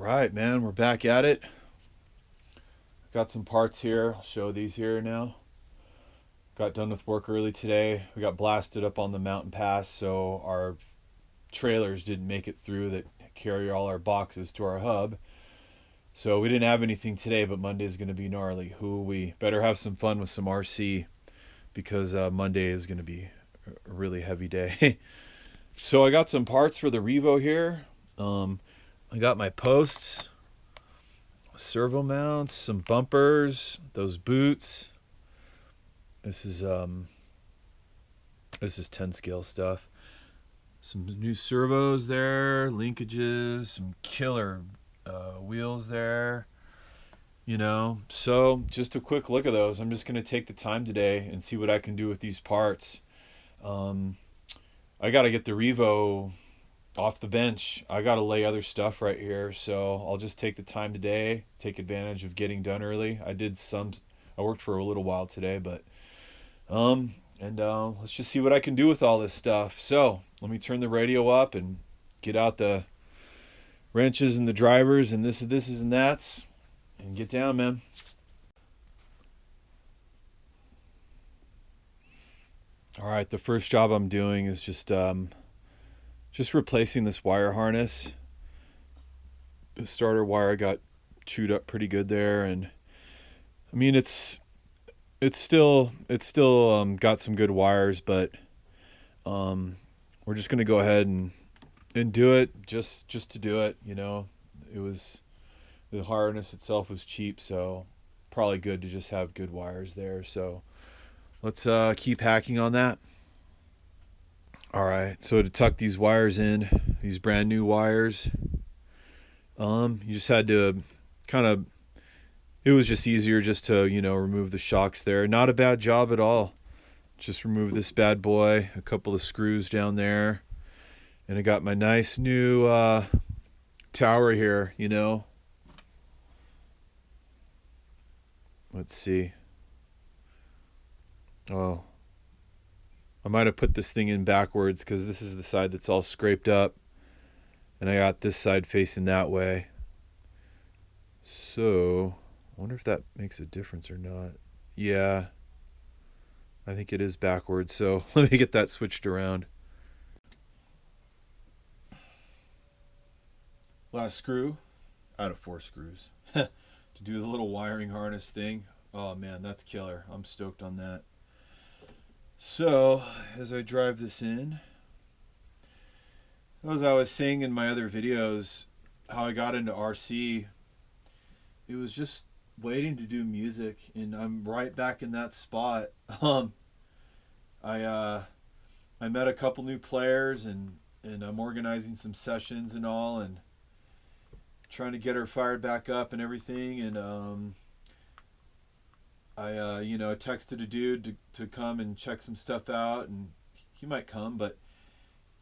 right, man, we're back at it. Got some parts here. I'll show these here now. Got done with work early today. We got blasted up on the mountain pass, so our trailers didn't make it through that carry all our boxes to our hub. So we didn't have anything today, but Monday's going to be gnarly. We better have some fun with some RC because Monday is going to be a really heavy day. So I got some parts for the Revo here. I got my posts, servo mounts, some bumpers, those boots. This is 10 scale stuff. Some new servos there, linkages, some killer wheels there. So just a quick look at those. I'm just going to take the time today and see what I can do with these parts. I got to get the Revo off the bench. I got to lay other stuff right here, so I'll just take the time today, take advantage of getting done early. I worked for a little while today, but let's just see what I can do with all this stuff. So let me turn the radio up and get out the wrenches and the drivers and this and that's, and get down, man. All right, the first job I'm doing is just replacing this wire harness. The starter wire got chewed up pretty good there, and I mean it's still got some good wires, but we're just gonna go ahead and do it just to do it. The harness itself was cheap, so probably good to just have good wires there. So let's keep hacking on that. All right, so to tuck these wires in, these brand new wires, you just had to it was just easier just to, remove the shocks there. Not a bad job at all. Just remove this bad boy, a couple of screws down there, and I got my nice new tower here, Let's see. Oh, I might have put this thing in backwards because this is the side that's all scraped up, and I got this side facing that way. So I wonder if that makes a difference or not. Yeah, I think it is backwards, so let me get that switched around. Last screw out of 4 screws to do the little wiring harness thing. Oh man, that's killer. I'm stoked on that. So as I drive this in, as I was saying in my other videos, how I got into RC, it was just waiting to do music, and I'm right back in that spot. I met a couple new players, and I'm organizing some sessions and all, and trying to get her fired back up and everything. And I texted a dude to come and check some stuff out, and he might come, but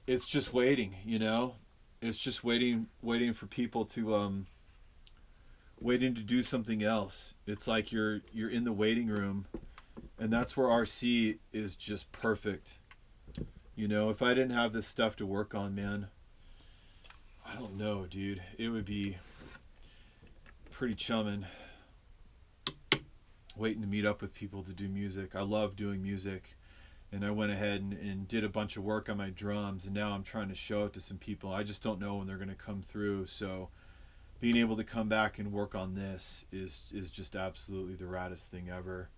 it's just waiting, It's just waiting for people to waiting to do something else. It's like you're in the waiting room, and that's where RC is just perfect. If I didn't have this stuff to work on, man, I don't know, dude. It would be pretty chumming waiting to meet up with people to do music. I love doing music, and I went ahead and did a bunch of work on my drums, and now I'm trying to show it to some people. I just don't know when they're going to come through, so being able to come back and work on this is just absolutely the raddest thing ever.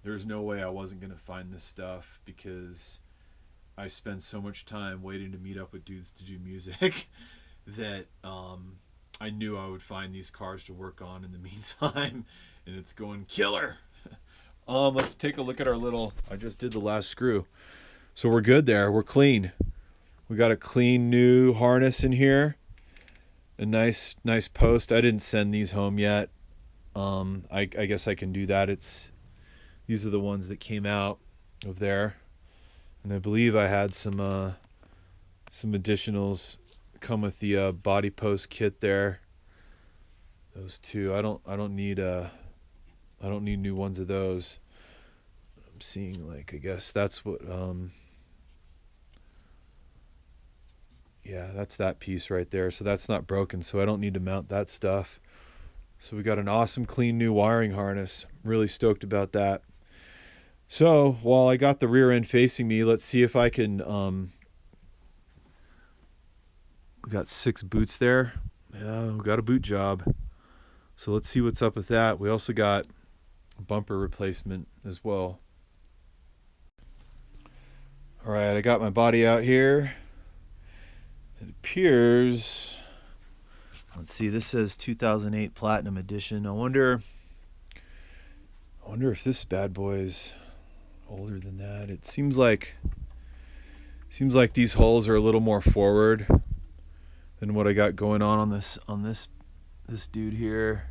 There's no way I wasn't going to find this stuff because I spend so much time waiting to meet up with dudes to do music that I knew I would find these cars to work on in the meantime, and it's going killer. Let's take a look at I just did the last screw. So we're good there. We're clean. We got a clean new harness in here. A nice post. I didn't send these home yet. I guess I can do that. These are the ones that came out of there, and I believe I had some additionals come with the body post kit there. Those two. I don't need new ones of those. I'm seeing, I guess that's what Yeah, that's that piece right there. So that's not broken, so I don't need to mount that stuff. So we got an awesome clean new wiring harness. Really stoked about that. So while I got the rear end facing me, let's see if I can we got 6 boots there. Yeah, we got a boot job. So let's see what's up with that. We also got a bumper replacement as well. All right, I got my body out here. It appears, let's see, this says 2008 Platinum Edition. I wonder if this bad boy is older than that. It seems like these holes are a little more forward than what I got going on this dude here.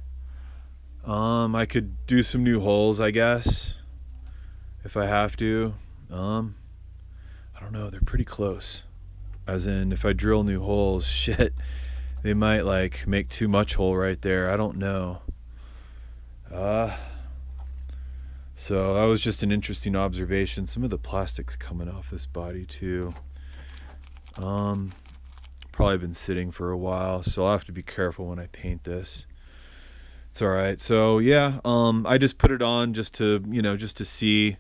I could do some new holes, I guess, if I have to. I don't know, they're pretty close. As in, if I drill new holes, shit, they might like make too much hole right there. I don't know. So that was just an interesting observation. Some of the plastic's coming off this body too. Probably been sitting for a while, so I'll have to be careful when I paint this. It's all right. So yeah, I just put it on just to see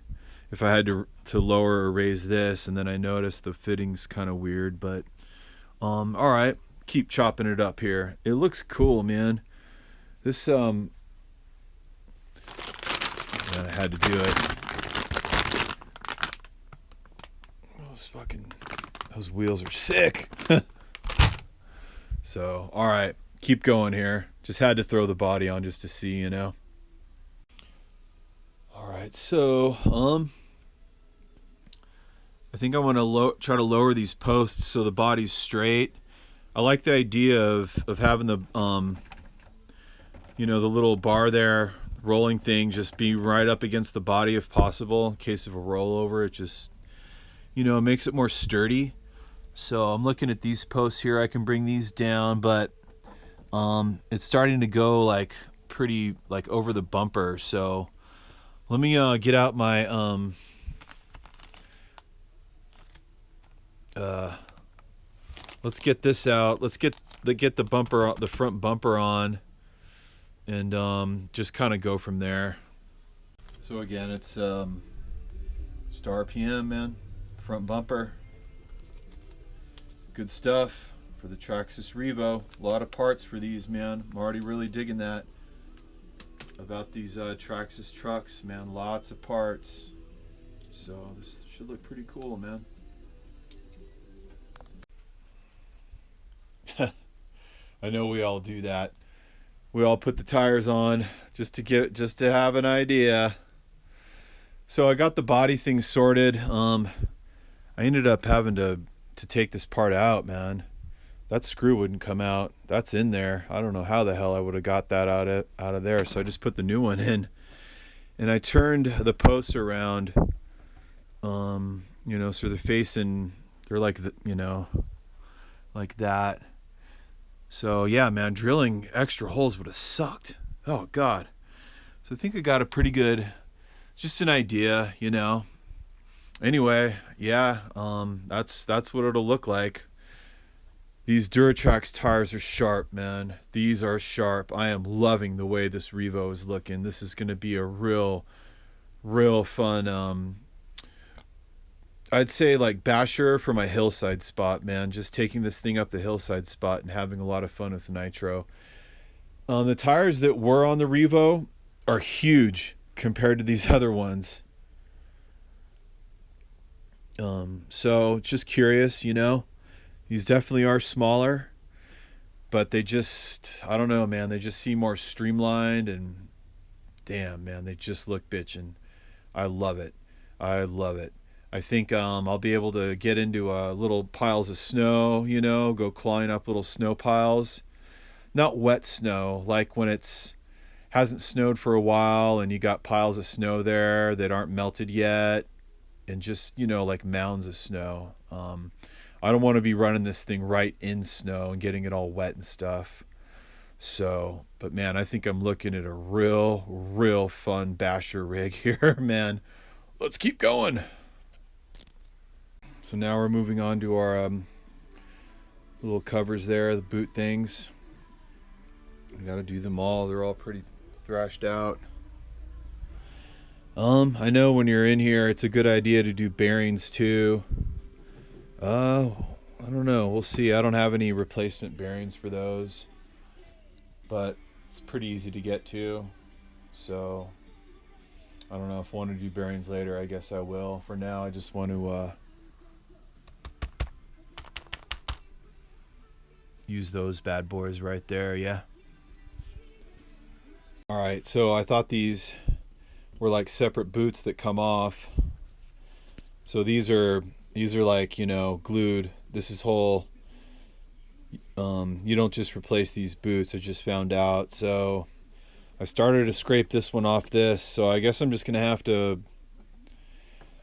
if I had to lower or raise this, and then I noticed the fitting's kind of weird, but all right, keep chopping it up here. It looks cool, man. This man, I had to do it. Those wheels are sick. So all right, keep going here. Just had to throw the body on just to see, you know. All right, so I think I want to try to lower these posts so the body's straight. I like the idea of having the the little bar there, rolling thing, just be right up against the body if possible in case of a rollover. It just it makes it more sturdy. So I'm looking at these posts here. I can bring these down, but it's starting to go like pretty like over the bumper. So let me get out my let's get this out. Let's get the bumper, the front bumper on, and just kind of go from there. So again, it's star RPM, man. Front bumper. Good stuff for the Traxxas Revo. A lot of parts for these, man. I'm already really digging that about these Traxxas trucks, man. Lots of parts. So this should look pretty cool, man. I know we all do that. We all put the tires on just to have an idea. So I got the body thing sorted. I ended up having to take this part out, man. That screw wouldn't come out. That's in there. I don't know how the hell I would have got that out of there. So I just put the new one in, and I turned the posts around. So they're facing. They're like like that. So yeah, man, drilling extra holes would have sucked. Oh God. So I think I got a pretty good, just an idea, Anyway, yeah, that's what it'll look like. These Duratrax tires are sharp, man. These are sharp. I am loving the way this Revo is looking. This is going to be a real fun, I'd say like basher for my hillside spot, man. Just taking this thing up the hillside spot and having a lot of fun with the nitro. The tires that were on the Revo are huge compared to these other ones. So just curious, these definitely are smaller, but they just, I don't know, man, they just seem more streamlined, and damn, man, they just look bitchin'. I love it. I think I'll be able to get into little piles of snow, go clawing up little snow piles. Not wet snow, like when hasn't snowed for a while and you got piles of snow there that aren't melted yet, and just, like mounds of snow. I don't want to be running this thing right in snow and getting it all wet and stuff. So, but man, I think I'm looking at a real fun basher rig here, man. Let's keep going. So now we're moving on to our little covers there, the boot things. I gotta do them all. They're all pretty thrashed out. I know when you're in here, it's a good idea to do bearings too. I don't know. We'll see. I don't have any replacement bearings for those, but it's pretty easy to get to. So I don't know if I want to do bearings later. I guess I will. For now, I just want to use those bad boys right there. Yeah. All right. So I thought these were like separate boots that come off. So these are like, you know, glued. This is whole. You don't just replace these boots. I just found out. So I started to scrape this one off this. So I guess I'm just gonna have to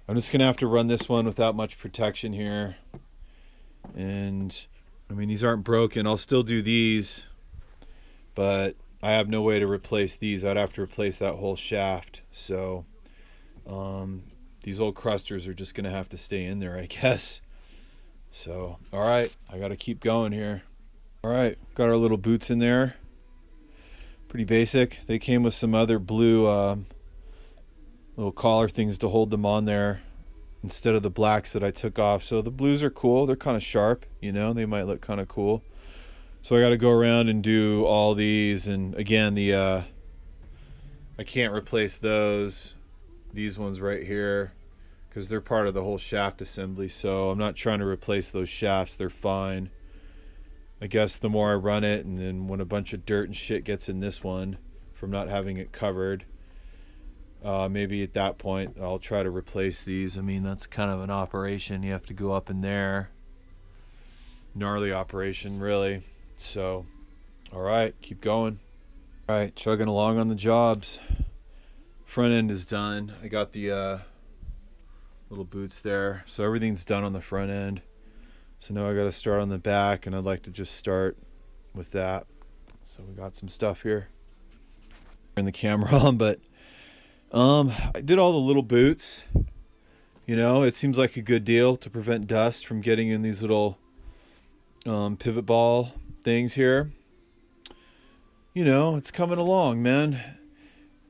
run this one without much protection here. And I mean, these aren't broken. I'll still do these, but I have no way to replace these. I'd have to replace that whole shaft. So these old crusters are just gonna have to stay in there, I guess. So all right, I gotta keep going here. All right, got our little boots in there. Pretty basic. They came with some other blue little collar things to hold them on there instead of the blacks that I took off. So the blues are cool. They're kind of sharp, you know, they might look kind of cool. So I got to go around and do all these. And again, I can't replace these ones right here, because they're part of the whole shaft assembly. So I'm not trying to replace those shafts. They're fine. I guess the more I run it, and then when a bunch of dirt and shit gets in this one from not having it covered, maybe at that point I'll try to replace these. I mean, that's kind of an operation. You have to go up in there. Gnarly operation, really. So, all right, keep going. All right, chugging along on the jobs. Front end is done. I got the little boots there. So everything's done on the front end. So now I got to start on the back, and I'd like to just start with that. So we got some stuff here. Turn the camera on, but I did all the little boots. You know, it seems like a good deal to prevent dust from getting in these little pivot ball things here. You know, it's coming along, man.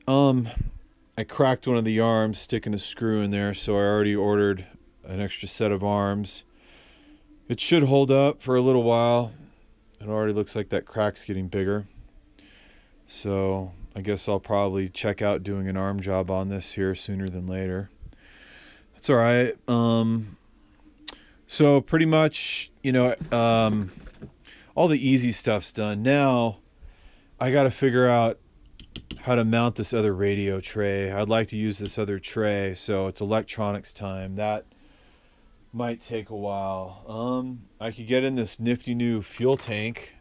I cracked one of the arms sticking a screw in there, so I already ordered an extra set of arms. It should hold up for a little while. It already looks like that crack's getting bigger. So I guess I'll probably check out doing an arm job on this here sooner than later. That's all right. So pretty much, you know, all the easy stuff's done. Now I got to figure out how to mount this other radio tray. I'd like to use this other tray, so it's electronics time. That might take a while. I could get in this nifty new fuel tank.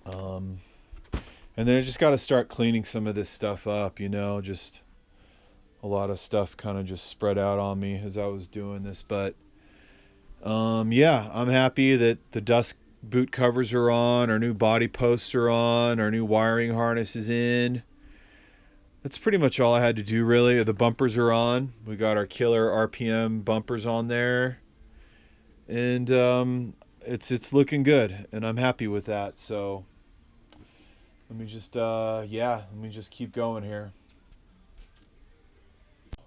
And then I just got to start cleaning some of this stuff up, you know, just a lot of stuff kind of just spread out on me as I was doing this. But yeah, I'm happy that the dust boot covers are on, our new body posts are on, our new wiring harness is in. That's pretty much all I had to do, really. The bumpers are on. We got our killer RPM bumpers on there, and it's looking good, and I'm happy with that. So let me just let me just keep going here.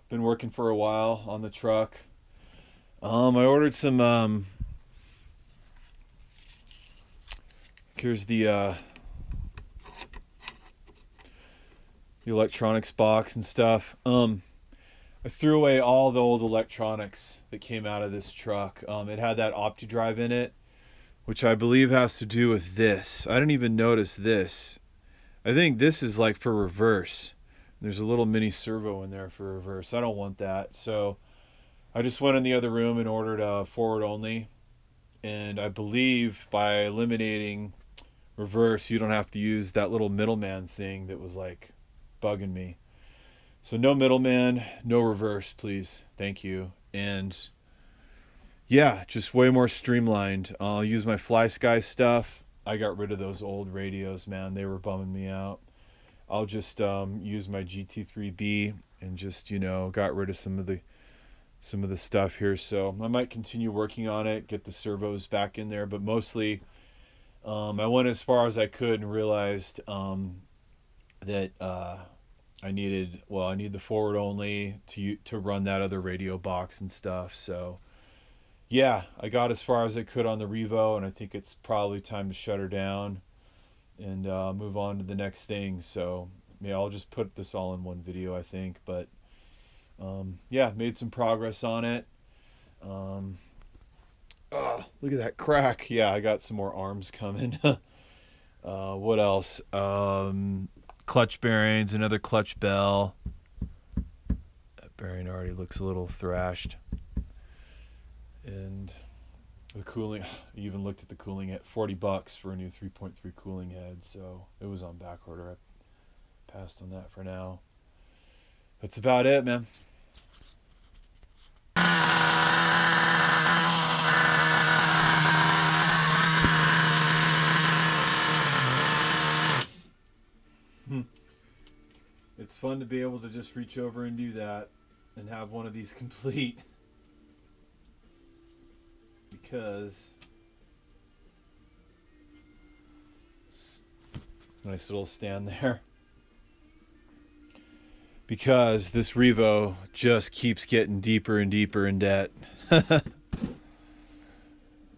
Been working for a while on the truck. I ordered some here's the electronics box and stuff. I threw away all the old electronics that came out of this truck. It had that OptiDrive in it, which I believe has to do with this. I didn't even notice this. I think this is like for reverse. There's a little mini servo in there for reverse. I don't want that. So I just went in the other room and ordered a forward only. And I believe by eliminating reverse, you don't have to use that little middleman thing that was like bugging me. So no middleman, no reverse, please. Thank you. And yeah, just way more streamlined. I'll use my Fly Sky stuff. I got rid of those old radios, man. They were bumming me out. I'll just use my GT3B and just, you know, got rid of some of the some of the stuff here. So I might continue working on it, get the servos back in there, but mostly I went as far as I could and realized that I need the forward only to run that other radio box and stuff. So yeah, I got as far as I could on the Revo, and I think it's probably time to shut her down and move on to the next thing. So yeah, I'll just put this all in one video, I think. But yeah, made some progress on it. Oh, look at that crack. Yeah, I got some more arms coming. What else? Clutch bearings, another clutch bell. That bearing already looks a little thrashed. And the cooling, I even looked at the cooling at $40 for a new 3.3 cooling head, so it was on back order. I passed on that for now. That's about it, man. It's fun to be able to just reach over and do that and have one of these complete, because nice little stand there, because this Revo just keeps getting deeper and deeper in debt.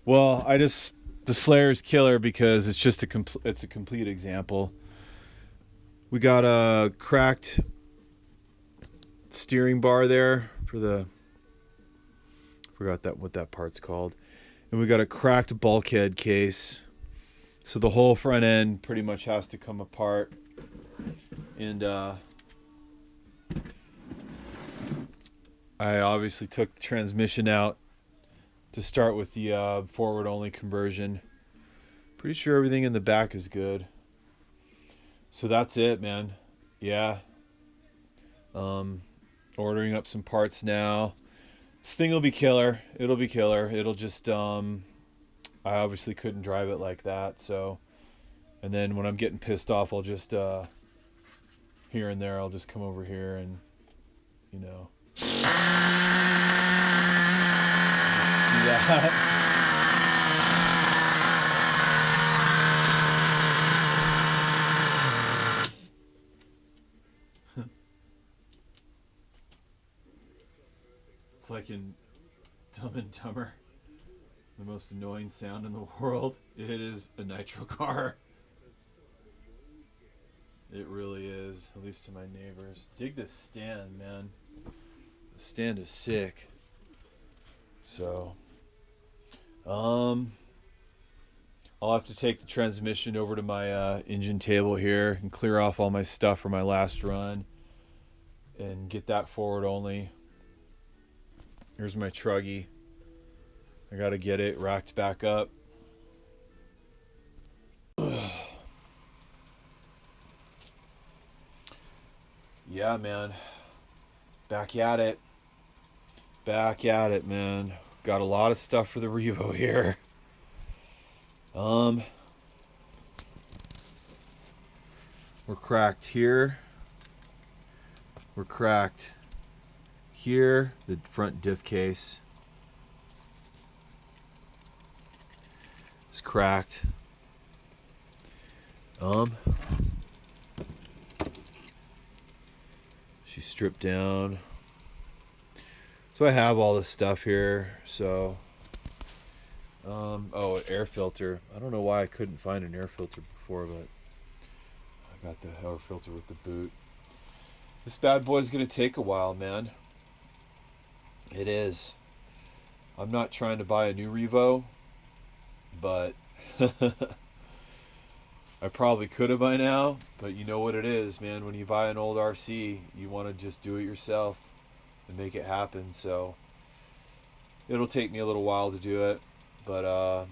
Well, the Slayer's killer because it's just it's a complete example. We got a cracked steering bar there for the, forgot what that part's called. And we got a cracked bulkhead case. So the whole front end pretty much has to come apart. And I obviously took the transmission out to start with the forward only conversion. Pretty sure everything in the back is good. So that's it, man. Yeah. Ordering up some parts now. This thing will be killer. It'll be killer. It'll just, I obviously couldn't drive it like that. So, and then when I'm getting pissed off, I'll just, here and there, I'll just come over here and, you know, do that. It's like in Dumb and Dumber, the most annoying sound in the world. It is a nitro car. It really is, at least to my neighbors. Dig this stand, man. The stand is sick. So, I'll have to take the transmission over to my engine table here and clear off all my stuff from my last run and get that forward only. Here's my truggy. I gotta get it racked back up. Yeah, man. Back at it. Back at it, man. Got a lot of stuff for the Revo here. We're cracked here. We're cracked here, the front diff case is cracked. She's stripped down. So I have all this stuff here. So, oh, an air filter. I don't know why I couldn't find an air filter before, but I got the air filter with the boot. This bad boy's gonna take a while, man. It is. I'm not trying to buy a new Revo, but I probably could have by now. But you know what it is, man. When you buy an old RC, you want to just do it yourself and make it happen. So it'll take me a little while to do it, but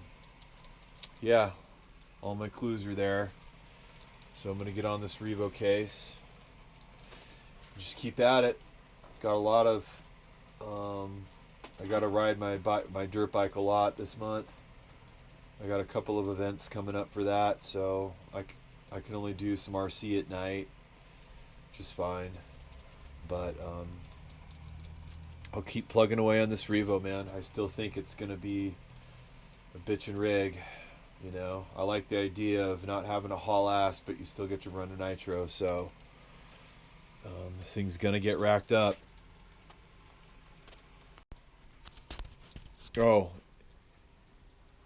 yeah, all my clues are there. So I'm gonna get on this Revo case. Just keep at it. Got a lot of I got to ride my dirt bike a lot this month. I got a couple of events coming up for that, so I can only do some RC at night, which is fine. But I'll keep plugging away on this Revo, man. I still think it's gonna be a bitchin' rig. You know, I like the idea of not having to haul ass, but you still get to run a nitro. So this thing's gonna get racked up. Oh,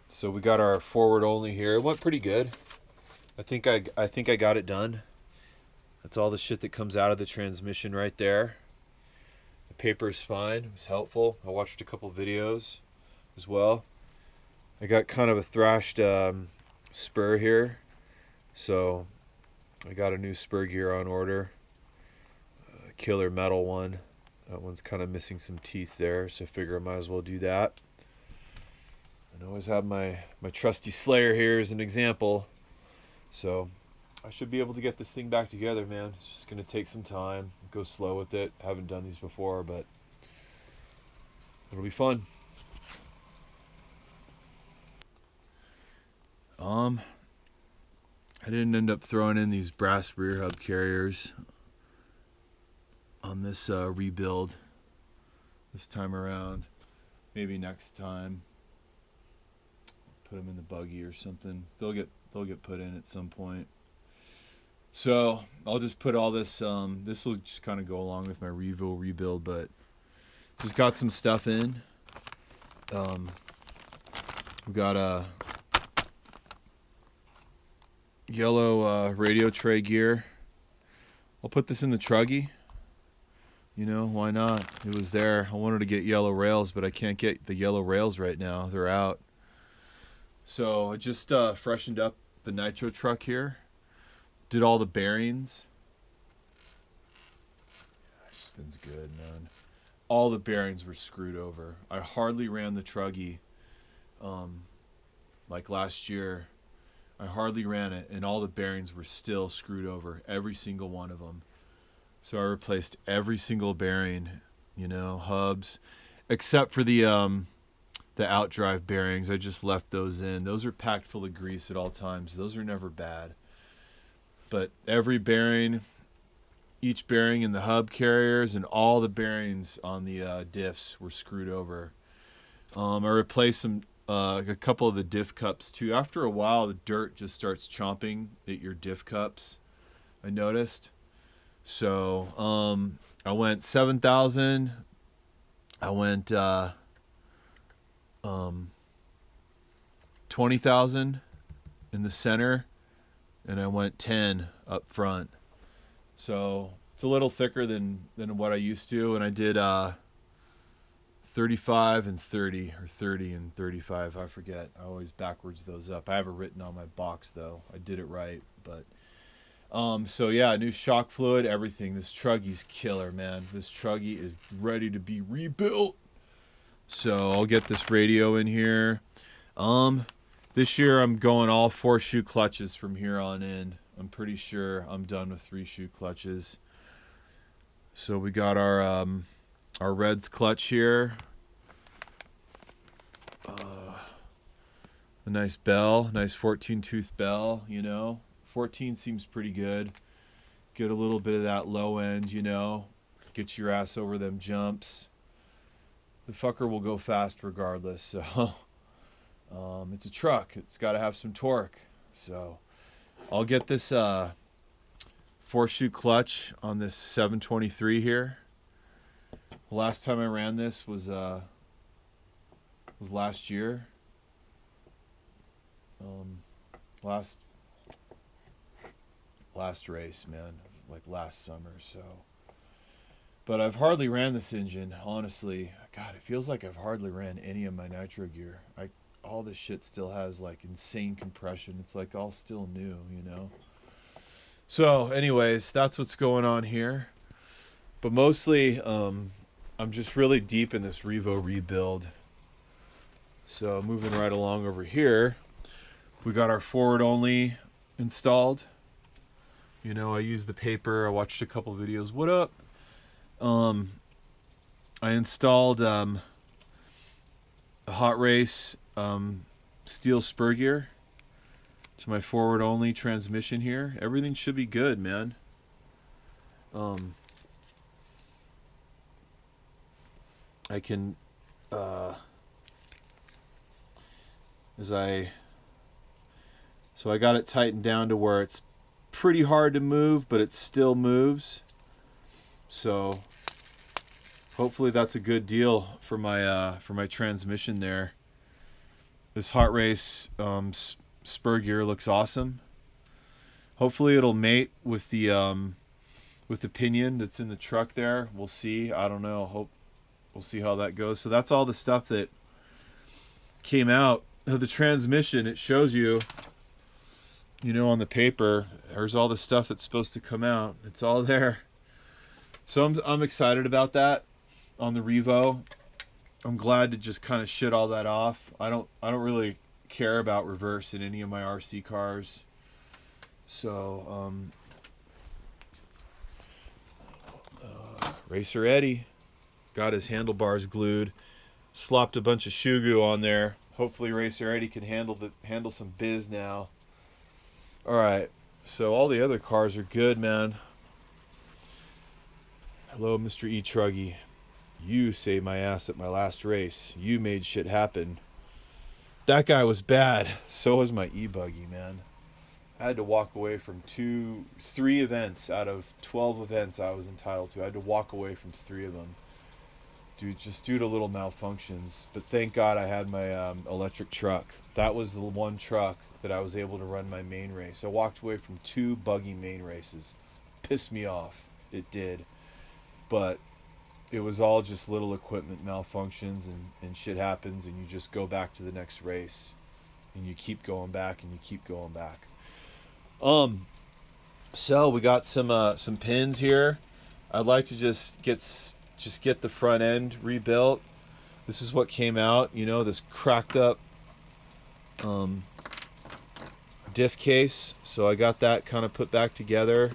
so we got our forward only here. It went pretty good. I think I got it done. That's all the shit that comes out of the transmission right there. The paper spine was helpful. I watched a couple videos as well. I got kind of a thrashed spur here, so I got a new spur gear on order. A killer metal one. That one's kind of missing some teeth there, so I figure I might as well do that. I always have my trusty Slayer here as an example. So I should be able to get this thing back together, man. It's just going to take some time. Go slow with it. Haven't done these before, but it'll be fun. I didn't end up throwing in these brass rear hub carriers on this rebuild this time around. Maybe next time. Put them in the buggy or something. They'll get put in at some point. So I'll just put all this. This will just kind of go along with my Revo rebuild, but just got some stuff in. We got a yellow radio tray gear. I'll put this in the truggy. You know, why not? It was there. I wanted to get yellow rails, but I can't get the yellow rails right now. They're out. So I just freshened up the nitro truck here. Did all the bearings. Yeah, it spins good, man. All the bearings were screwed over. I hardly ran the truggy like last year. I hardly ran it, and all the bearings were still screwed over. Every single one of them. So I replaced every single bearing, you know, hubs, except for the outdrive bearings. I just left those in. Those are packed full of grease at all times. Those are never bad. But every bearing, each bearing in the hub carriers and all the bearings on the diffs were screwed over. I replaced a couple of the diff cups too. After a while, the dirt just starts chomping at your diff cups, I noticed. So I went 7,000. I went 20,000 in the center, and I went 10 up front. So it's a little thicker than what I used to, and I did 35 and 30, or 30 and 35. I forget. I always backwards those up. I have it written on my box though. I did it right, but so yeah, new shock fluid, everything. This truggy's killer, man. This truggy is ready to be rebuilt. So I'll get this radio in here. This year I'm going all 4-shoe clutches from here on in. I'm pretty sure I'm done with 3-shoe clutches. So we got our Reds clutch here. A nice bell, nice 14 tooth bell, you know. 14 seems pretty good. Get a little bit of that low end, you know. Get your ass over them jumps. The fucker will go fast regardless, so it's a truck. It's got to have some torque. So I'll get this 4-shoe clutch on this 723 here. The last time I ran this was last year. Last race, man, like last summer. So, but I've hardly ran this engine, honestly. God, it feels like I've hardly ran any of my nitro gear. All this shit still has like insane compression. It's like all still new, you know. So anyways, that's what's going on here. But mostly I'm just really deep in this Revo rebuild. So moving right along over here, we got our forward only installed. You know, I used the paper. I watched a couple videos. What up? I installed a Hot Race steel spur gear to my forward only transmission here. Everything should be good, man. I can, so I got it tightened down to where it's pretty hard to move, but it still moves. So hopefully that's a good deal for my transmission there. This Hot Race spur gear looks awesome. Hopefully it'll mate with the pinion that's in the truck there. We'll see. I don't know. We'll see how that goes. So that's all the stuff that came out of the transmission. It shows you, on the paper, there's all the stuff that's supposed to come out. It's all there. So I'm excited about that on the Revo. I'm glad to just kind of shit all that off. I don't really care about reverse in any of my RC cars. So Racer Eddie got his handlebars glued, slopped a bunch of shoe goo on there. Hopefully Racer Eddie can handle some biz now. All right, so all the other cars are good, man. Hello, Mr. E. Truggy. You saved my ass at my last race. You made shit happen. That guy was bad. So was my e-buggy, man. I had to walk away from 3 events out of 12 events I was entitled to. I had to walk away from 3 of them, just due to little malfunctions. But thank God I had my electric truck. That was the one truck that I was able to run my main race. I walked away from 2 buggy main races. Pissed me off. It did. But it was all just little equipment malfunctions, and shit happens, and you just go back to the next race, and you keep going back, and you keep going back. So we got some pins here. I'd like to just get the front end rebuilt. This is what came out, this cracked up diff case. So I got that kind of put back together,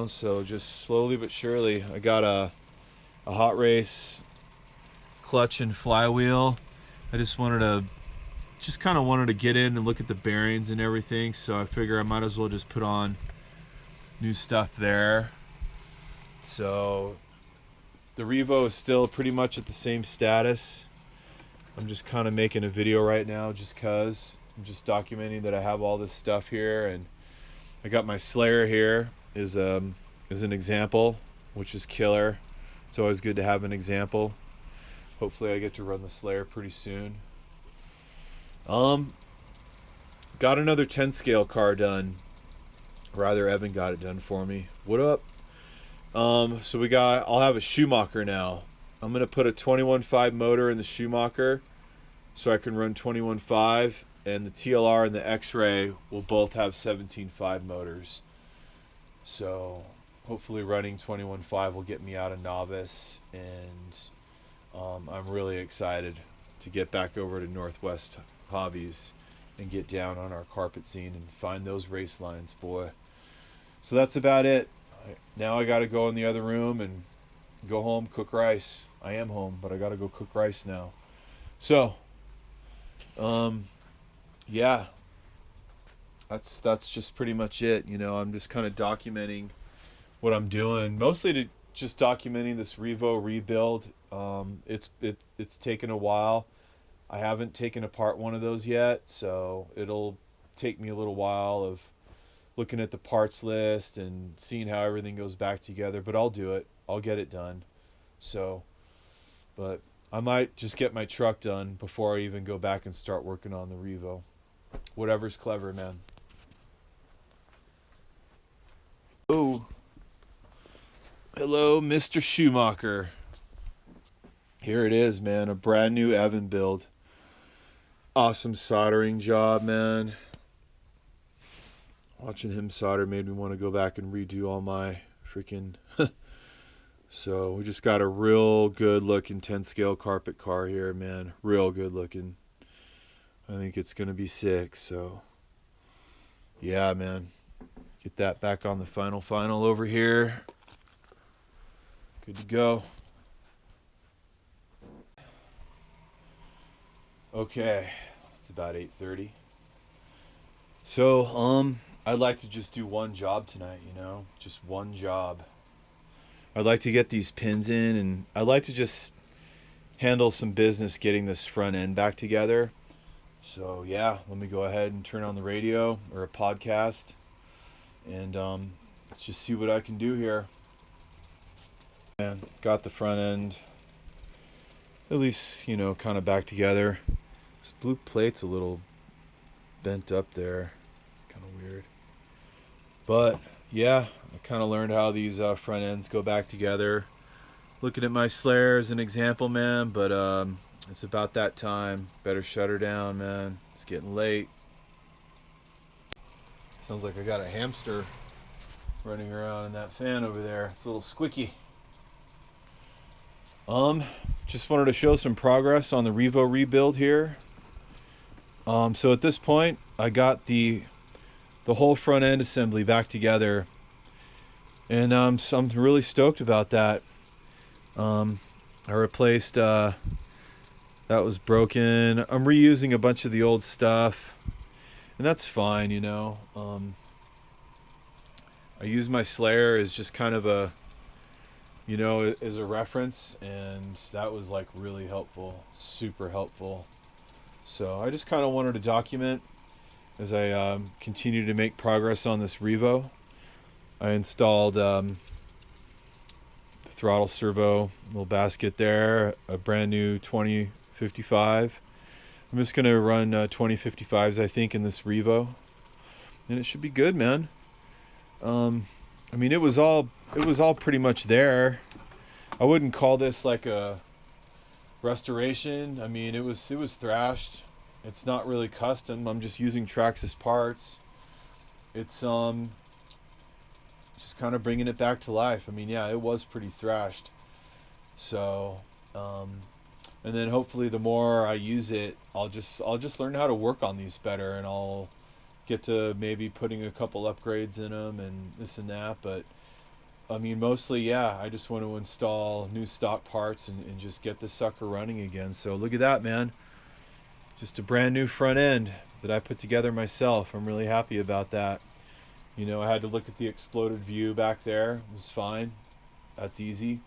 so just slowly but surely. I got a Hot Race clutch and flywheel. I just kind of wanted to get in and look at the bearings and everything, so I figure I might as well just put on new stuff there. So the Revo is still pretty much at the same status. I'm just kind of making a video right now just because I'm just documenting that I have all this stuff here, and I got my Slayer here is an example, which is killer. It's always good to have an example. Hopefully I get to run the Slayer pretty soon. Got another 10 scale car done. Rather, Evan got it done for me. What up? So I'll have a Schumacher now. I'm going to put a 21.5 motor in the Schumacher so I can run 21.5, and the TLR and the X-Ray will both have 17.5 motors. So hopefully running 21.5 will get me out of novice, and I'm really excited to get back over to Northwest Hobbies and get down on our carpet scene and find those race lines, boy. So that's about it. Now I got to go in the other room and go home, cook rice. I am home, but I got to go cook rice now. So, yeah, that's just pretty much it. I'm just kind of documenting what I'm doing, mostly just documenting this Revo rebuild. It's taken a while. I haven't taken apart one of those yet, so it'll take me a little while of looking at the parts list and seeing how everything goes back together, but I'll do it. I'll get it done. So, but I might just get my truck done before I even go back and start working on the Revo. Whatever's clever, man. Oh, hello, Mr. Schumacher. Here it is, man. A brand new Evan build. Awesome soldering job, man. Watching him solder made me want to go back and redo all my freaking... So we just got a real good looking 10 scale carpet car here, man. Real good looking. I think it's going to be sick. So yeah, man. Get that back on the final over here. Good to go. Okay, it's about 8:30. So, I'd like to just do one job tonight, just one job. I'd like to get these pins in, and I'd like to just handle some business getting this front end back together. So yeah, let me go ahead and turn on the radio or a podcast, and let's just see what I can do here. And got the front end at least, you know, kind of back together. This blue plate's a little bent up there, kind of weird, but yeah, I kind of learned how these front ends go back together. Looking at my Slayer as an example, man, but it's about that time. Better shut her down, man. It's getting late. Sounds like I got a hamster running around in that fan over there. It's a little squeaky. Just wanted to show some progress on the Revo rebuild here. So at this point, I got the whole front end assembly back together, and so I'm really stoked about that. I replaced that was broken. I'm reusing a bunch of the old stuff, and that's fine, you know. I use my Slayer as just kind of a, you know, as a reference, and that was like really helpful, super helpful. So I just kind of wanted to document as I continue to make progress on this Revo. I installed the throttle servo little basket there, a brand new 2055. I'm just gonna run 2055s, I think, in this Revo, and it should be good, man. I mean, it was all pretty much there. I wouldn't call this like a restoration. I mean, it was thrashed. It's not really custom. I'm just using Traxxas parts. It's just kind of bringing it back to life. I mean, yeah, it was pretty thrashed. So, and then hopefully the more I use it, I'll just learn how to work on these better, and I'll get to maybe putting a couple upgrades in them and this and that. But I mean, mostly, yeah, I just want to install new stock parts and just get this sucker running again. So look at that, man. Just a brand new front end that I put together myself. I'm really happy about that. You know, I had to look at the exploded view back there. It was fine. That's easy.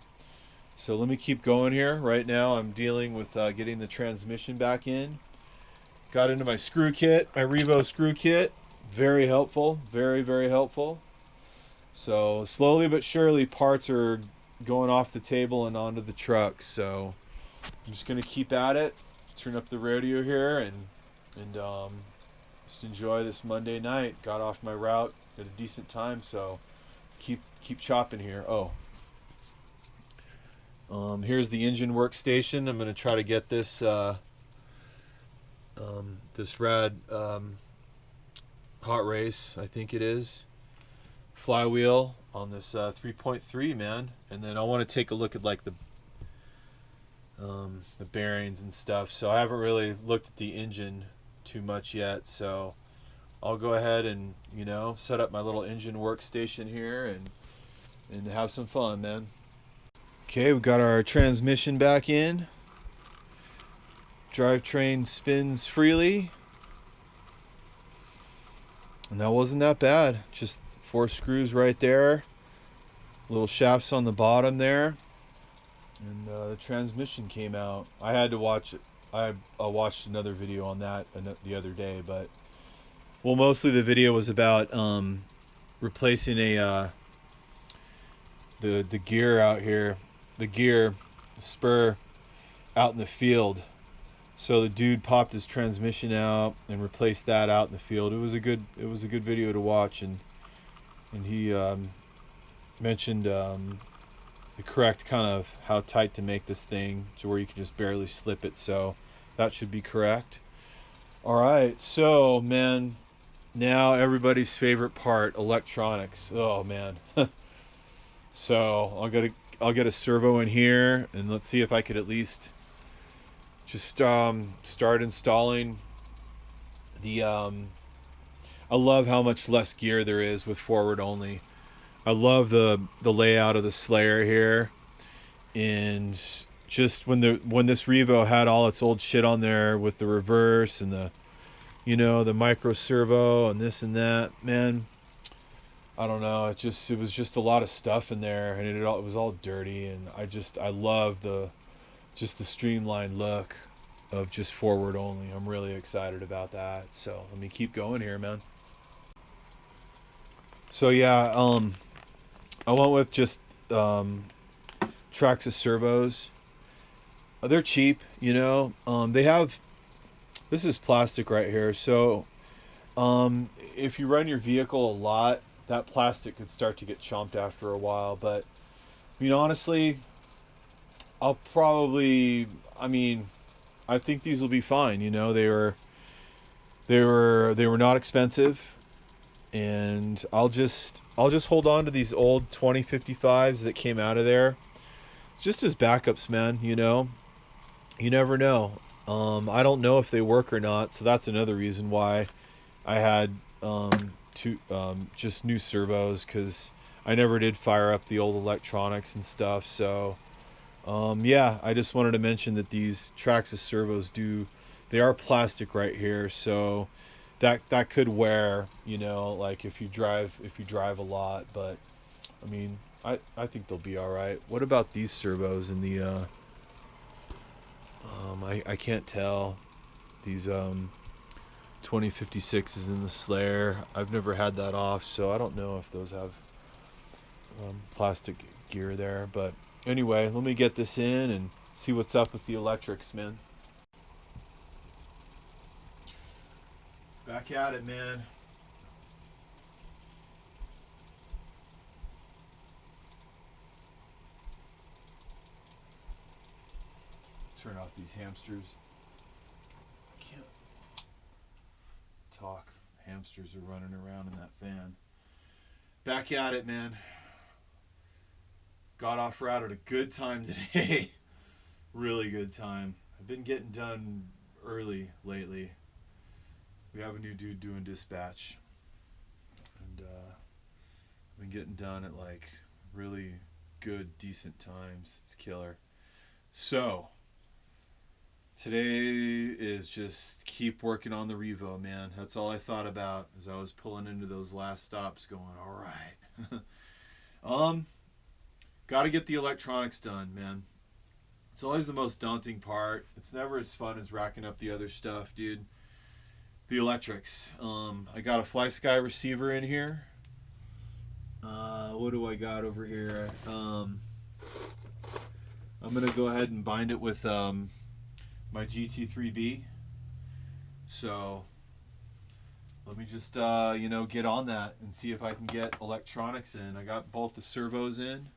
So let me keep going here. Right now I'm dealing with getting the transmission back in. Got into my screw kit, my Revo screw kit. Very helpful. Very, very helpful. So slowly but surely parts are going off the table and onto the truck. So I'm just going to keep at it. Turn up the radio here and just enjoy this Monday night. Got off my route at a decent time, so let's keep chopping here. Here's the engine workstation. I'm going to try to get this this rad hot race, I think it is, flywheel on this 3.3, man. And then I want to take a look at like the bearings and stuff. So I haven't really looked at the engine too much yet, so I'll go ahead and, you know, set up my little engine workstation here and have some fun, man. Okay, we've got our transmission back in. Drivetrain spins freely, and that wasn't that bad. Just 4 screws right there, little shafts on the bottom there, and the transmission came out. I had to watch it. I watched another video on that the other day, but well, mostly the video was about replacing the gear out here, the spur out in the field. So the dude popped his transmission out and replaced that out in the field. It was a good video to watch, and he mentioned the correct kind of how tight to make this thing to where you can just barely slip it. So that should be correct. All right, so man, now everybody's favorite part, electronics. Oh man. So I'll get a servo in here, and let's see if I could at least just start installing the I love how much less gear there is with forward only. I love the layout of the Slayer here, and just when this Revo had all its old shit on there with the reverse and the, you know, the micro servo and this and that, man, I don't know. It was just a lot of stuff in there, and it was all dirty. And I love the streamlined look of just forward only. I'm really excited about that. So let me keep going here, man. So yeah, I went with just Traxxas servos. They're cheap, you know. They have this is plastic right here, so if you run your vehicle a lot, that plastic could start to get chomped after a while. But I mean, honestly, I'll probably. I mean, I think these will be fine. You know, they were not expensive, and I'll just hold on to these old 2055s that came out of there, just as backups, man. You know, you never know. I don't know if they work or not, so that's another reason why I had just new servos, because I never did fire up the old electronics and stuff. So yeah, I just wanted to mention that these Traxxas servos they are plastic right here, so that could wear, you know, like if you drive a lot. But I mean, I think they'll be all right. What about these servos in the I can't tell. These 2056 is in the Slayer. I've never had that off, so I don't know if those have plastic gear there. But anyway, let me get this in and see what's up with the electrics, man. Back at it, man. Turn off these hamsters. I can't talk. Hamsters are running around in that fan. Back at it, man. Got off route at a good time today. Really good time. I've been getting done early lately. We have a new dude doing dispatch, and I've been getting done at like really good, decent times. It's killer. So today is just keep working on the Revo, man. That's all I thought about as I was pulling into those last stops, going, all right. Got to get the electronics done, man. It's always the most daunting part. It's never as fun as racking up the other stuff, dude. The electrics. I got a FlySky receiver in here. What do I got over here? I'm gonna go ahead and bind it with my GT3B. So let me just get on that and see if I can get electronics in. I got both the servos in.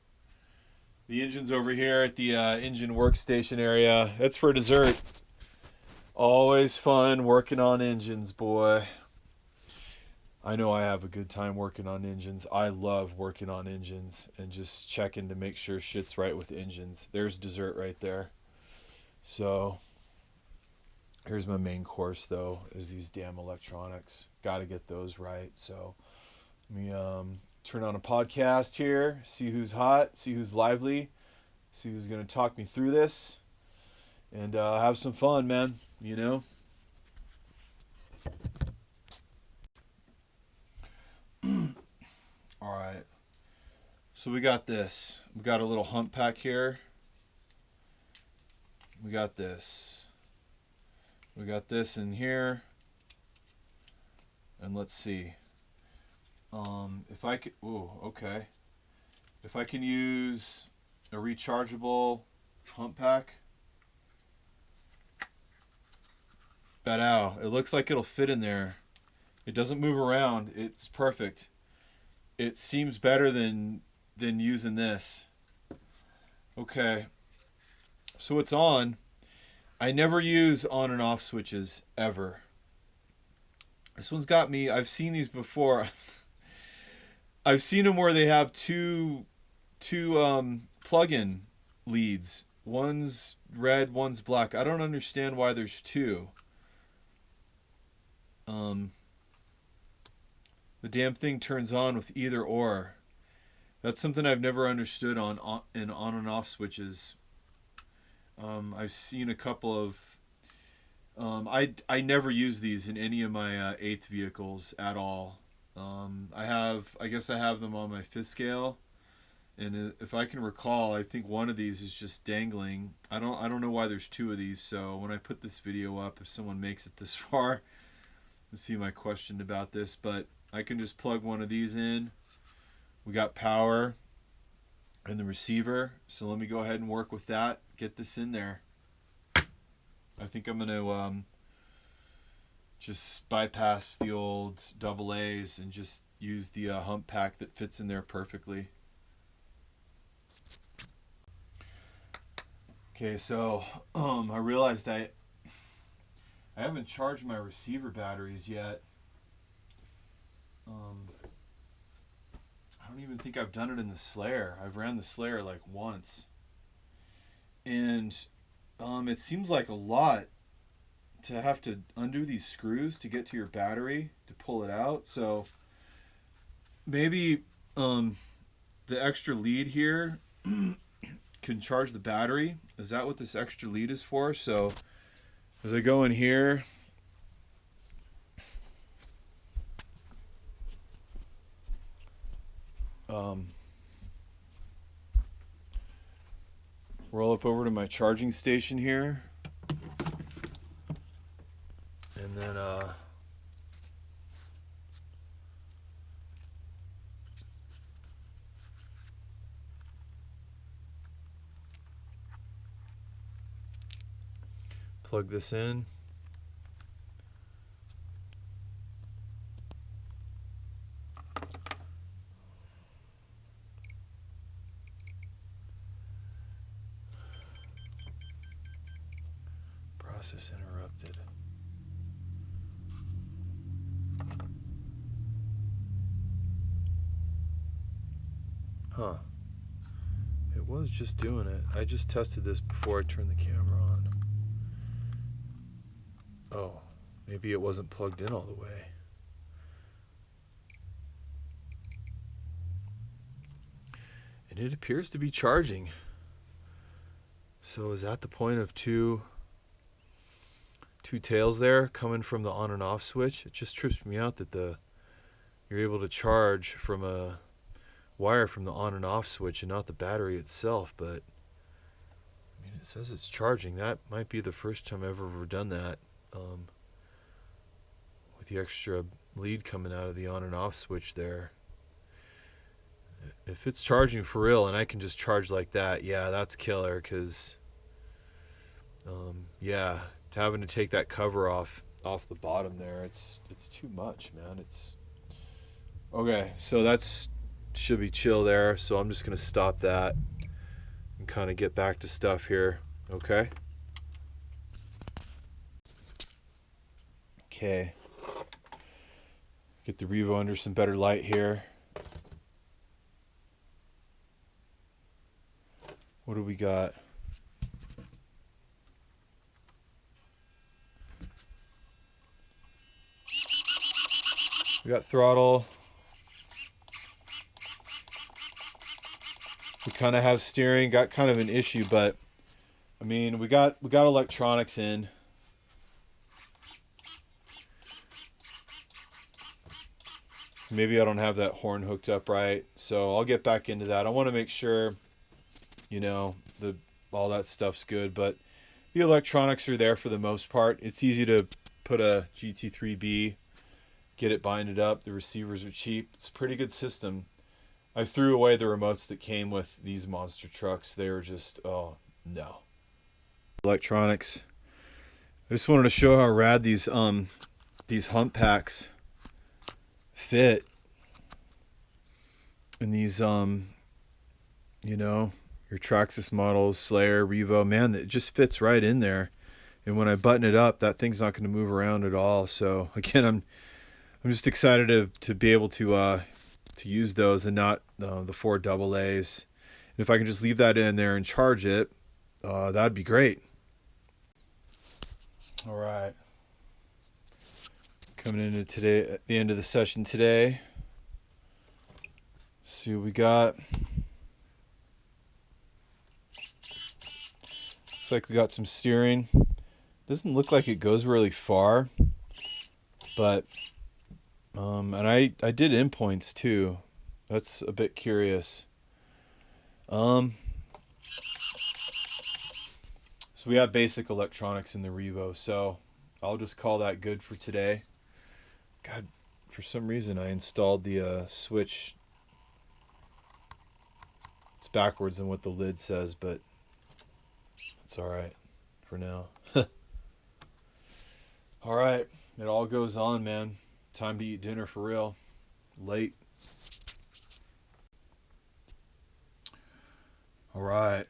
The engine's over here at the engine workstation area. That's for dessert. Always fun working on engines, boy. I know I have a good time working on engines. I love working on engines and just checking to make sure shit's right with engines. There's dessert right there. So here's my main course, though, is these damn electronics. Got to get those right. So let me turn on a podcast here, see who's hot, see who's lively, see who's going to talk me through this, and have some fun, man, you know? All right. So we got this. We got a little hump pack here. We got this. We got this in here. And let's see. If I could, ooh, okay. If I can use a rechargeable hump pack. It looks like it'll fit in there. It doesn't move around. It's perfect. It seems better than using this. Okay. So it's on. I never use on and off switches ever. This one's got me. I've seen these before. I've seen them where they have two plug-in leads. One's red, one's black. I don't understand why there's two. The damn thing turns on with either or. That's something I've never understood on and off switches. I've seen a couple of. I never use these in any of my eighth vehicles at all. I guess I have them on my fifth scale, and if I can recall, I think one of these is just dangling. I don't know why there's two of these. So when I put this video up, if someone makes it this far, let's see my question about this. But I can just plug one of these in. We got power and the receiver. So let me go ahead and work with that. Get this in there. I think I'm gonna just bypass the old double A's and just use the hump pack that fits in there perfectly. Okay, so I realized I haven't charged my receiver batteries yet. I don't even think I've done it in the Slayer. I've ran the Slayer like once. And it seems like a lot to have to undo these screws to get to your battery to pull it out. So maybe the extra lead here can charge the battery. Is that what this extra lead is for? So as I go in here, roll up over to my charging station here, and then plug this in. Process interrupted. Huh. It was just doing it. I just tested this before I turned the camera on. Oh, maybe it wasn't plugged in all the way. And it appears to be charging. So is that the point of two tails there coming from the on and off switch? It just trips me out that you're able to charge from a wire from the on and off switch and not the battery itself. But I mean, it says it's charging. That might be the first time I've ever done that, with the extra lead coming out of the on and off switch there. If it's charging for real and I can just charge like that, yeah, that's killer. Because yeah, having to take that cover off the bottom there, it's too much, man. It's okay. So that's should be chill there. So I'm just gonna stop that and kind of get back to stuff here. Okay. Okay. Get the Revo under some better light here. What do we got? We got throttle. We kind of have steering. Got kind of an issue, but I mean, we got electronics in. Maybe I don't have that horn hooked up right, so I'll get back into that. I want to make sure, you know, all that stuff's good, but the electronics are there for the most part. It's easy to put a GT3B, get it binded up. The receivers are cheap. It's a pretty good system. I threw away the remotes that came with these monster trucks. They were just, oh no. Electronics. I just wanted to show how rad these hump packs fit in these you know, your Traxxas models, Slayer, Revo. Man, it just fits right in there. And when I button it up, that thing's not going to move around at all. So again, I'm just excited to be able to use those and not the 4 AA's. And if I can just leave that in there and charge it, that'd be great. All right. Coming into today, at the end of the session today. See what we got. Looks like we got some steering. Doesn't look like it goes really far, but And I did endpoints too. That's a bit curious. Um, so we have basic electronics in the Revo, so I'll just call that good for today. God, for some reason I installed the switch. It's backwards than what the lid says, but it's all right for now. All right, it all goes on, man. Time to eat dinner for real. Late. All right.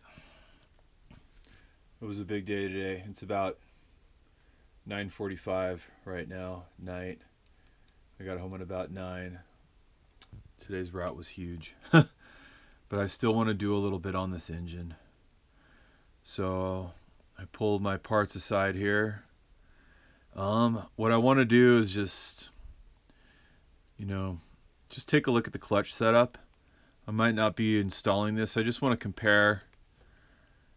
It was a big day today. It's about 9:45 right now, night. I got home at about 9. Today's route was huge. But I still want to do a little bit on this engine. So I pulled my parts aside here. What I want to do is just, just take a look at the clutch setup. I might not be installing this. I just want to compare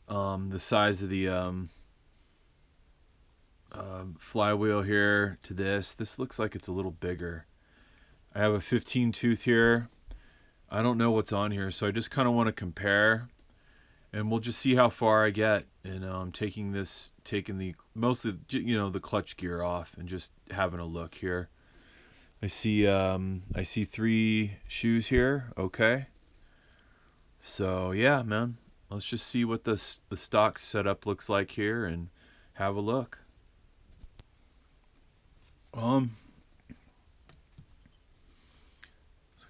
the size of the flywheel here to this. This looks like it's a little bigger. I have a 15 tooth here. I don't know what's on here, so I just kind of want to compare, and we'll just see how far I get. And taking the mostly the clutch gear off and just having a look here. I see 3 shoes here. Okay. So yeah, man. Let's just see what the stock setup looks like here and have a look.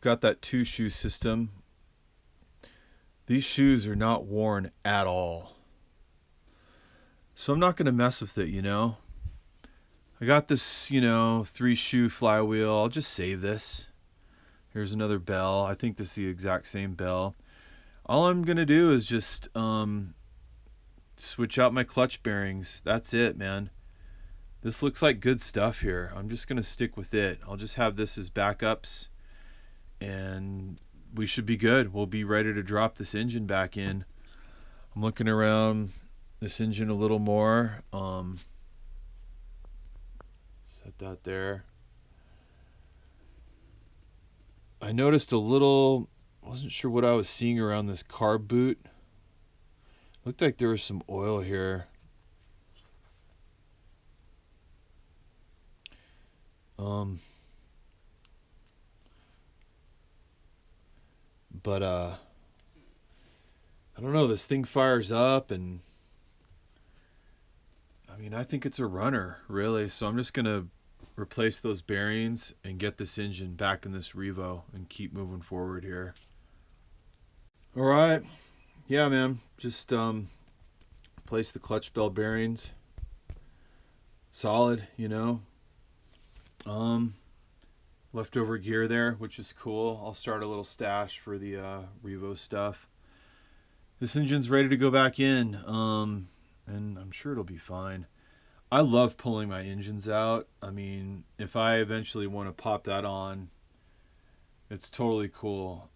Got that 2-shoe system. These shoes are not worn at all. So I'm not going to mess with it, I got this, 3-shoe flywheel. I'll just save this. Here's another bell. I think this is the exact same bell. All I'm going to do is just switch out my clutch bearings. That's it, man. This looks like good stuff here. I'm just going to stick with it. I'll just have this as backups, and we should be good. We'll be ready to drop this engine back in. I'm looking around this engine a little more. Set that there. I noticed a little, wasn't sure what I was seeing around this carb boot. Looked like there was some oil here. But I don't know, this thing fires up, and I think it's a runner, really. So I'm just gonna replace those bearings and get this engine back in this Revo and keep moving forward here. All right, yeah, man, just replace the clutch bell bearings. Solid, leftover gear there, which is cool. I'll start a little stash for the Revo stuff. This engine's ready to go back in, and I'm sure it'll be fine. I love pulling my engines out. If I eventually want to pop that on, it's totally cool.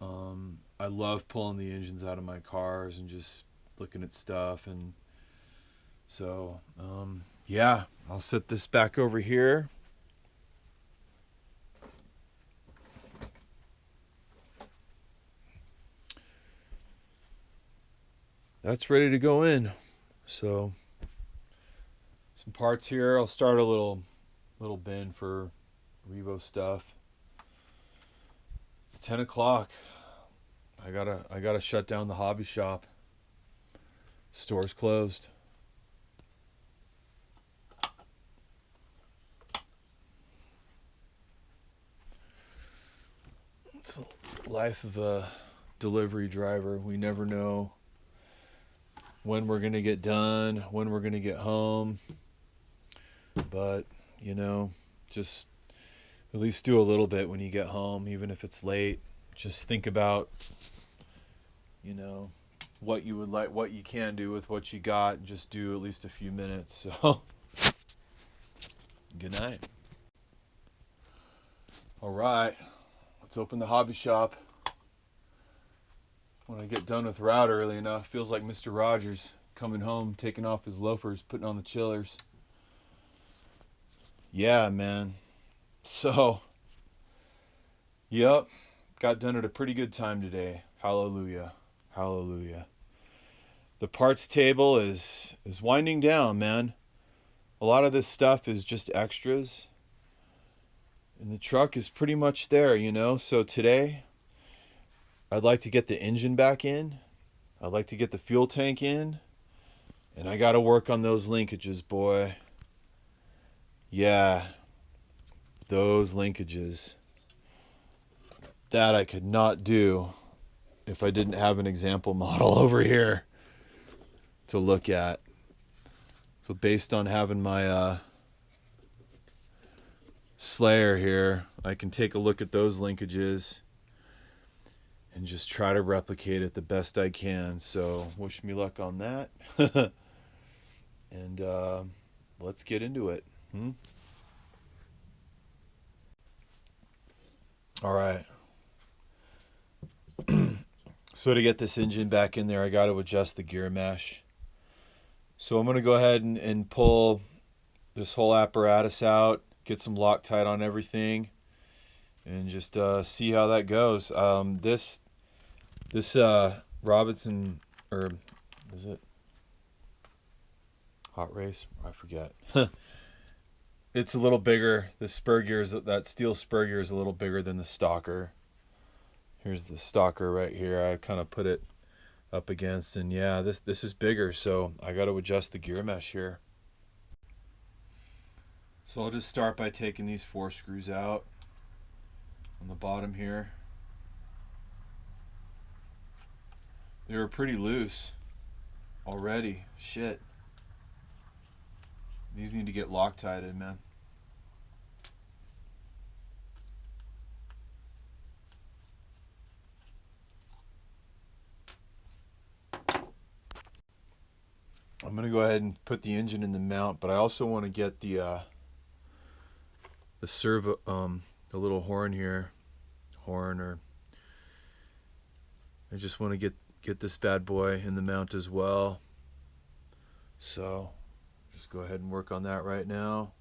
I love pulling the engines out of my cars and just looking at stuff. And so, yeah, I'll set this back over here. That's ready to go in. So some parts here. I'll start a little bin for Revo stuff. It's 10 o'clock. I gotta shut down the hobby shop. Store's closed. It's the life of a delivery driver. We never know when we're going to get done, when we're going to get home. But, just at least do a little bit when you get home, even if it's late. Just think about, what you would like, what you can do with what you got. Just do at least a few minutes. So, good night. All right, let's open the hobby shop. When I get done with route early enough, feels like Mr. Rogers coming home, taking off his loafers, putting on the chillers. Yeah, man. So, Yep, got done at a pretty good time today. Hallelujah. Hallelujah. The parts table is winding down, man. A lot of this stuff is just extras. And the truck is pretty much there, you know? So today, I'd like to get the engine back in. I'd like to get the fuel tank in. And I got to work on those linkages, boy. Yeah, those linkages. That I could not do if I didn't have an example model over here to look at. So based on having my Slayer here, I can take a look at those linkages and just try to replicate it the best I can. So wish me luck on that. And let's get into it. All right. So to get this engine back in there, I got to adjust the gear mesh. So I'm going to go ahead and pull this whole apparatus out, get some Loctite on everything, and just see how that goes. This Robinson, or is it Hot Race? I forget. It's a little bigger. The spur gear that steel spur gear is a little bigger than the stalker. Here's the stalker right here. I kind of put it up against, and yeah, this is bigger, so I got to adjust the gear mesh here. So I'll just start by taking these 4 screws out on the bottom here. They were pretty loose already. Shit. These need to get Loctited, man. I'm going to go ahead and put the engine in the mount, but I also want to get the servo, the little horn here, or I just want to get this bad boy in the mount as well. So just go ahead and work on that right now.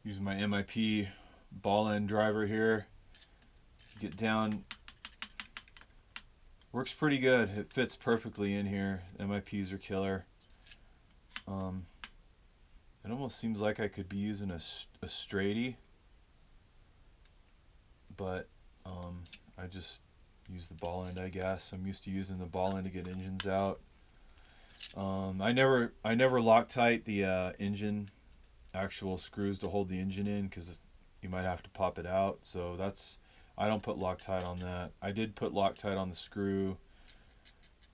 Using my MIP ball end driver here. Get down. Works pretty good. It fits perfectly in here. MIPs are killer. It almost seems like I could be using a straighty, but I just use the ball end, I guess. I'm used to using the ball end to get engines out. I never Loctite the engine actual screws to hold the engine in, because you might have to pop it out. So I don't put Loctite on that. I did put Loctite on the screw.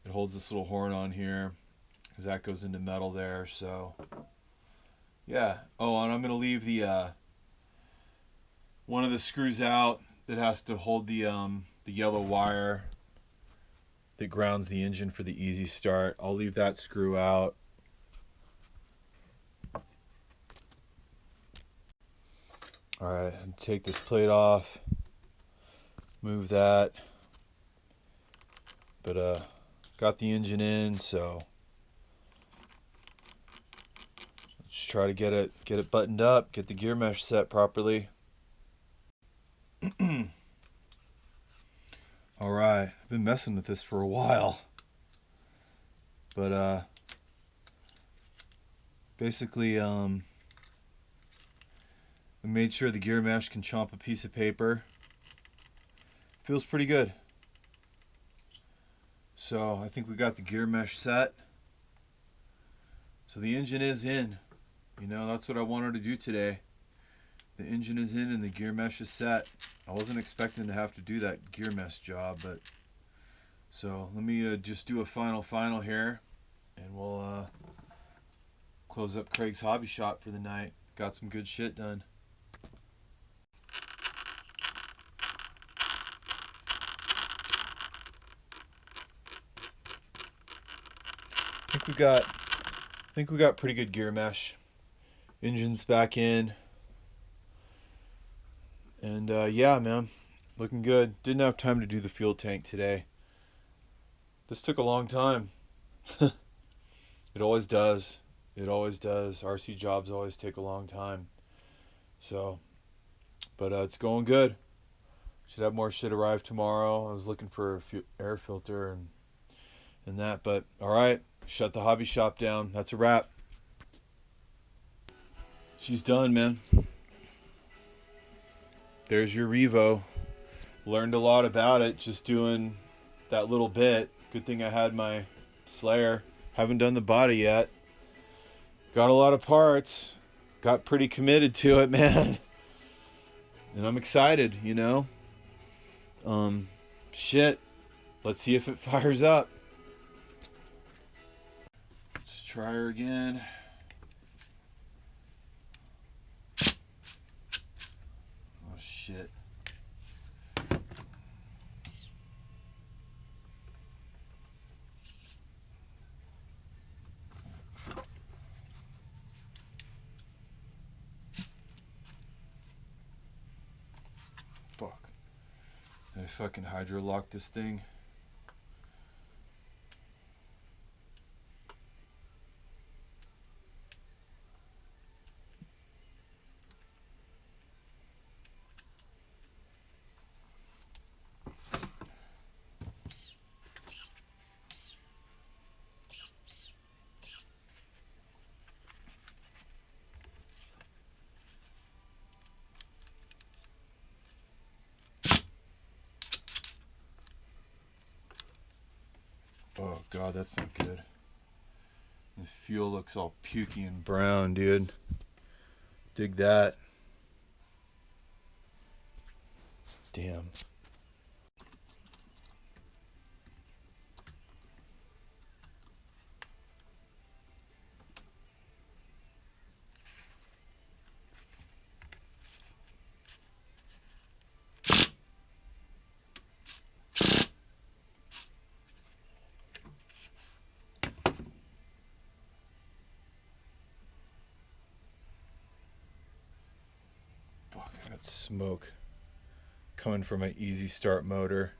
It holds this little horn on here, because that goes into metal there. So yeah. Oh, and I'm gonna leave the one of the screws out that has to hold the yellow wire that grounds the engine for the easy start. I'll leave that screw out. All right, take this plate off, move that, but got the engine in, so let's try to get it buttoned up, get the gear mesh set properly. All right, I've been messing with this for a while, but basically I made sure the gear mesh can chomp a piece of paper. Feels pretty good. So I think we got the gear mesh set. So the engine is in. You know, that's what I wanted to do today. The engine is in and the gear mesh is set. I wasn't expecting to have to do that gear mesh job, but so let me just do a final here, and we'll close up Craig's hobby shop for the night. Got some good shit done. I think we got pretty good gear mesh. Engine's back in. And yeah, man, looking good. Didn't have time to do the fuel tank today. This took a long time. It always does. It always does. RC jobs always take a long time. So, but it's going good. Should have more shit arrive tomorrow. I was looking for a air filter and that, but all right, shut the hobby shop down. That's a wrap. She's done, man. There's your Revo. Learned a lot about it just doing that little bit. Good thing I had my Slayer. Haven't done the body yet. Got a lot of parts. Got pretty committed to it, man. And I'm excited, you know. Shit. Let's see if it fires up. Let's try her again. Oh, shit. Fuck. Did I fucking hydro lock this thing? Oh god, that's not good. The fuel looks all pukey and brown, dude. Dig that. Damn. Fuck, I got smoke coming from my easy start motor.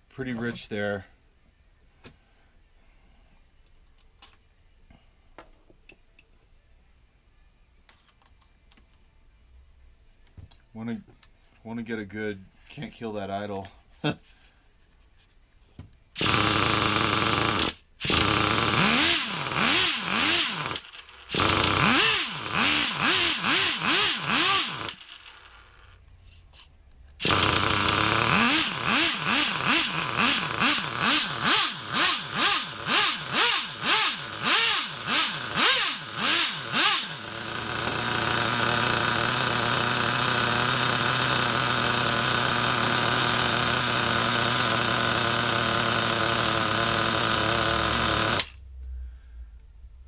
Pretty rich there. Want to get a good, can't kill that idle.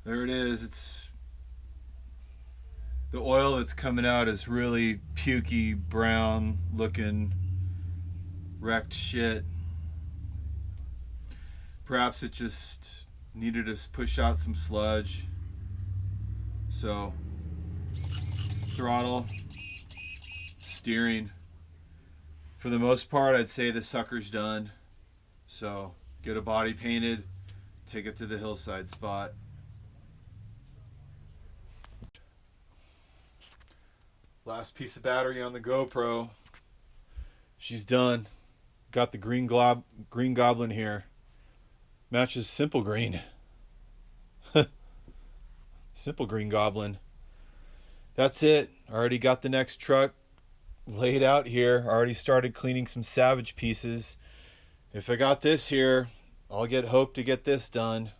There it is. It's the oil that's coming out is really pukey, brown looking, wrecked shit. Perhaps it just needed to push out some sludge. So, throttle, steering. For the most part, I'd say the sucker's done. So, get a body painted, take it to the hillside spot. Last piece of battery on the GoPro. She's done. Got the green goblin here. Matches simple green. Simple green goblin. That's it. Already got the next truck laid out here. Already started cleaning some Savage pieces. If I got this here, I'll hope to get this done.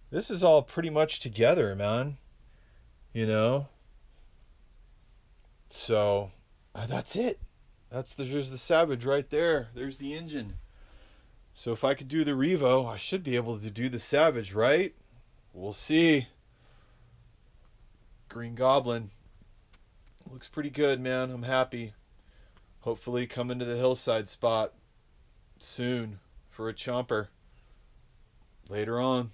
This is all pretty much together, man. You know? So, that's it. There's the Savage right there. There's the engine. So if I could do the Revo, I should be able to do the Savage, right? We'll see. Green Goblin. Looks pretty good, man. I'm happy. Hopefully coming to the hillside spot soon for a chomper later on.